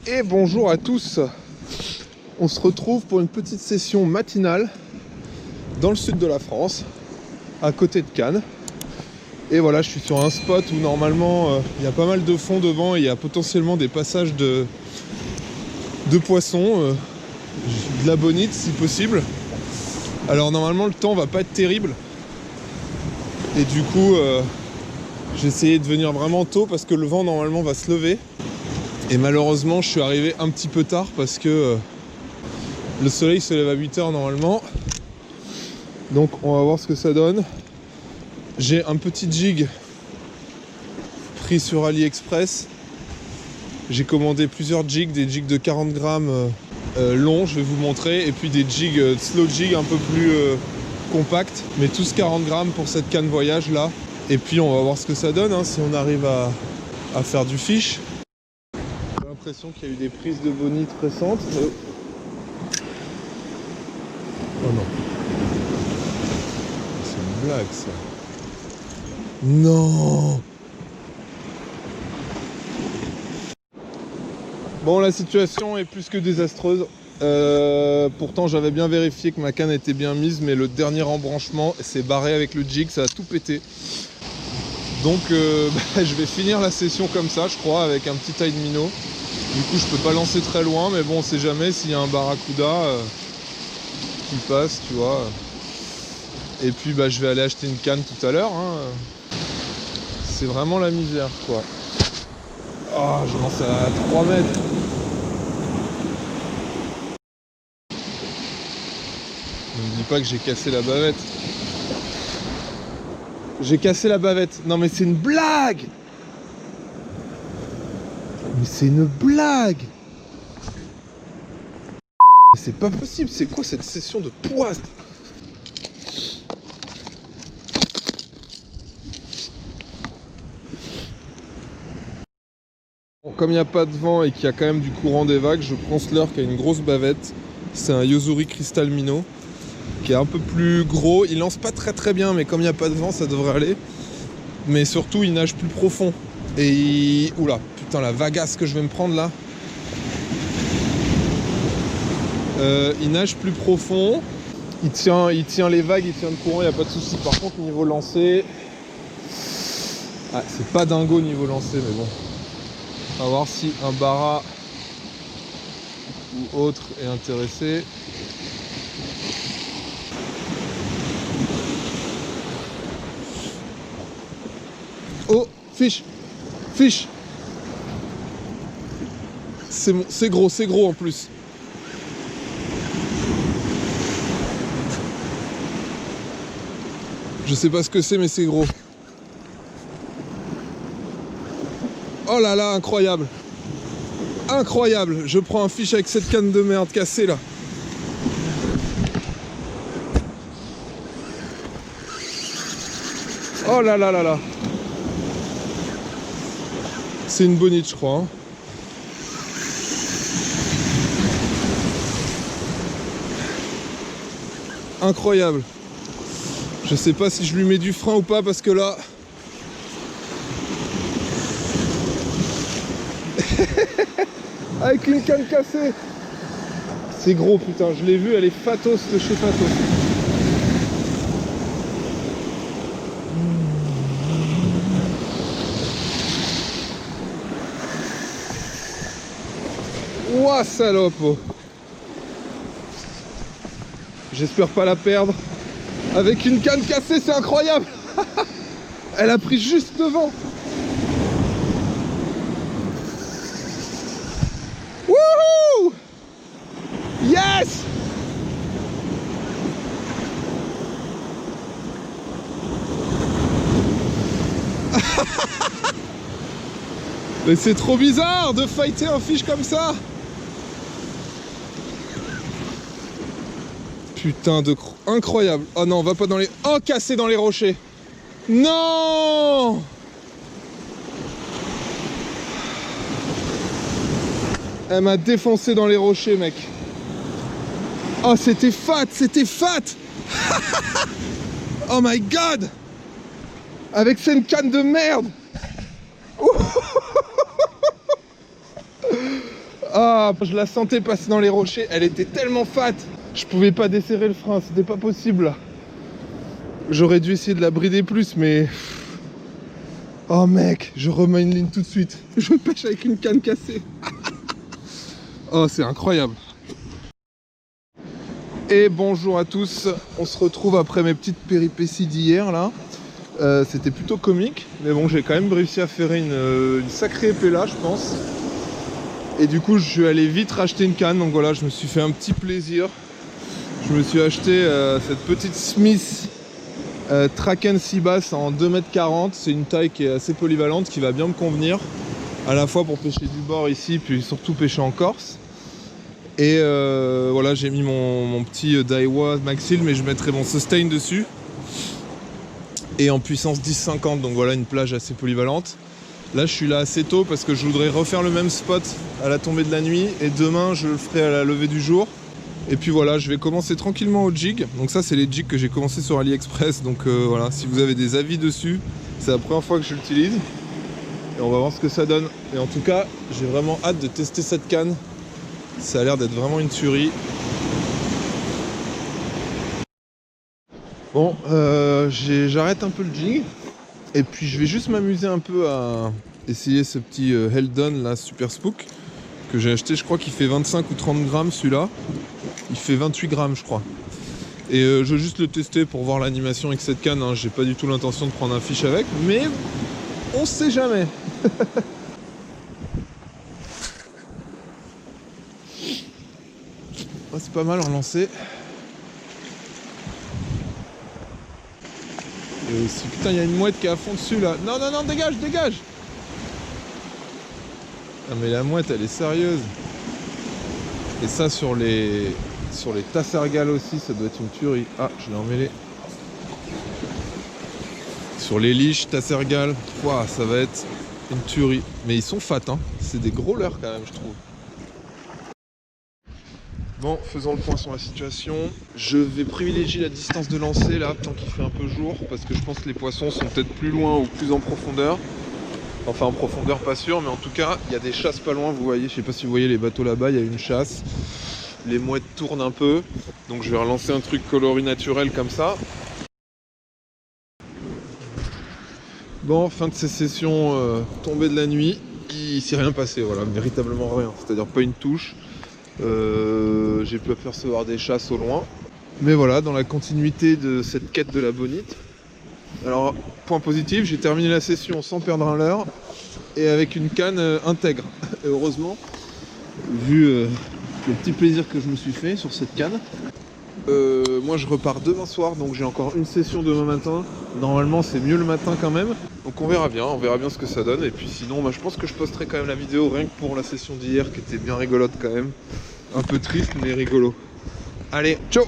Et bonjour à tous. On se retrouve pour une petite session matinale dans le sud de la France, à côté de Cannes. Et voilà, je suis sur un spot où normalement il y a pas mal de fond devant et il y a potentiellement des passages de poissons, de la bonite si possible. Alors normalement le temps va pas être terrible. Et du coup j'ai essayé de venir vraiment tôt parce que le vent normalement va se lever. Et malheureusement je suis arrivé un petit peu tard parce que le soleil se lève à 8 h normalement. Donc on va voir ce que ça donne. J'ai un petit jig pris sur AliExpress. J'ai commandé plusieurs jigs, des jigs de 40 grammes longs, je vais vous montrer, et puis des jigs, slow jig un peu plus compacts, mais tous 40 grammes pour cette canne voyage là. Et puis on va voir ce que ça donne, hein, si on arrive à faire du fish. J'ai l'impression qu'il y a eu des prises de bonite récentes. Oh non. C'est une blague ça. Non. Bon, la situation est plus que désastreuse. Pourtant j'avais bien vérifié que ma canne était bien mise, mais le dernier embranchement s'est barré avec le jig, ça a tout pété. Donc je vais finir la session comme ça, je crois, avec un petit taille de minnow. Du coup je peux pas lancer très loin, mais bon, on sait jamais s'il y a un barracuda qui passe, tu vois. Et puis je vais aller acheter une canne tout à l'heure, hein. C'est vraiment la misère, quoi. Oh, je lance à 3 mètres. Ne me dis pas que j'ai cassé la bavette. J'ai cassé la bavette. Non mais c'est une blague. Mais c'est une blague. C'est pas possible. C'est quoi cette session de poisse? Bon, comme il n'y a pas de vent et qu'il y a quand même du courant des vagues, je prends ce leurre qui a une grosse bavette. C'est un Yo-Zuri Crystal Minnow qui est un peu plus gros. Il lance pas très bien, mais comme il n'y a pas de vent, ça devrait aller. Mais surtout, il nage plus profond. Et oula, putain, la vagasse que je vais me prendre là. Il nage plus profond. Il tient les vagues, il tient le courant, il n'y a pas de souci. Par contre, niveau lancer, c'est pas dingo niveau lancer, mais bon. On va voir si un bara ou autre est intéressé. Oh, fish, fish. C'est gros en plus. Je sais pas ce que c'est, mais c'est gros. Oh là là, incroyable. Incroyable. Je prends un fish avec cette canne de merde cassée là. Oh là là là là. C'est une bonite, je crois, hein. Incroyable. Je sais pas si je lui mets du frein ou pas parce que là... Avec une canne cassée. C'est gros, putain, je l'ai vu, elle est fatos de chez Fatos. Ouah, salope. J'espère pas la perdre. Avec une canne cassée, c'est incroyable. Elle a pris juste devant. Wouhou! Yes! Mais c'est trop bizarre de fighter un fish comme ça. Putain de incroyable. Oh non, on va pas dans les... Oh, cassé dans les rochers. Non! Elle m'a défoncé dans les rochers, mec. Oh, c'était fat, c'était fat. Oh my god. Avec cette canne de merde. Ah, je la sentais passer dans les rochers, elle était tellement fat. Je pouvais pas desserrer le frein, c'était pas possible là. J'aurais dû essayer de la brider plus, mais... Oh mec, je remets une ligne tout de suite. Je pêche avec une canne cassée. Oh, c'est incroyable. Et bonjour à tous, on se retrouve après mes petites péripéties d'hier là. C'était plutôt comique, mais bon, j'ai quand même réussi à faire une sacrée épée là, je pense. Et du coup, je suis allé vite racheter une canne, donc voilà, je me suis fait un petit plaisir. Je me suis acheté cette petite Smith Traken Seabass en 2,40 m. C'est une taille qui est assez polyvalente, qui va bien me convenir, à la fois pour pêcher du bord ici, puis surtout pêcher en Corse. Et voilà, j'ai mis mon petit Daiwa Maxil, mais je mettrai mon sustain dessus. Et en puissance 10-50, donc voilà, une plage assez polyvalente. Là, je suis là assez tôt parce que je voudrais refaire le même spot à la tombée de la nuit. Et demain, je le ferai à la levée du jour. Et puis voilà, je vais commencer tranquillement au jig. Donc ça, c'est les jigs que j'ai commencé sur AliExpress. Donc voilà, si vous avez des avis dessus, c'est la première fois que je l'utilise. Et on va voir ce que ça donne. Et en tout cas, j'ai vraiment hâte de tester cette canne. Ça a l'air d'être vraiment une tuerie. Bon, j'arrête un peu le jig. Et puis je vais juste m'amuser un peu à essayer ce petit Heldon là, Super Spook, que j'ai acheté, je crois qu'il fait 25 ou 30 grammes celui-là. Il fait 28 grammes je crois. Et je veux juste le tester pour voir l'animation avec cette canne, hein. J'ai pas du tout l'intention de prendre un fish avec, mais on sait jamais. Oh, c'est pas mal relancé. Et aussi, putain, il y a une mouette qui est à fond dessus là. Non, non, non, dégage, dégage. Ah, mais la mouette, elle est sérieuse. Et ça, sur les tassergales aussi, ça doit être une tuerie. Ah, je l'ai emmêlé. Sur les liches, tassergales, wow, ça va être une tuerie. Mais ils sont fat, hein. C'est des gros leurres quand même, je trouve. Bon, faisons le point sur la situation. Je vais privilégier la distance de lancer là, tant qu'il fait un peu jour, parce que je pense que les poissons sont peut-être plus loin ou plus en profondeur. Enfin en profondeur pas sûr, mais en tout cas, il y a des chasses pas loin, vous voyez, je sais pas si vous voyez les bateaux là-bas, il y a une chasse. Les mouettes tournent un peu, donc je vais relancer un truc coloris naturel comme ça. Bon, fin de ces sessions tombée de la nuit, il s'est rien passé, voilà, véritablement rien, c'est-à-dire pas une touche. J'ai pu apercevoir des chasses au loin. Mais voilà, dans la continuité de cette quête de la bonite. Alors, point positif, j'ai terminé la session sans perdre un leurre et avec une canne intègre. Et heureusement, vu le petit plaisir que je me suis fait sur cette canne. Moi je repars demain soir, donc j'ai encore une session demain matin. Normalement c'est mieux le matin quand même. Donc on verra bien ce que ça donne. Et puis sinon je pense que je posterai quand même la vidéo rien que pour la session d'hier qui était bien rigolote quand même. Un peu triste mais rigolo. Allez, ciao!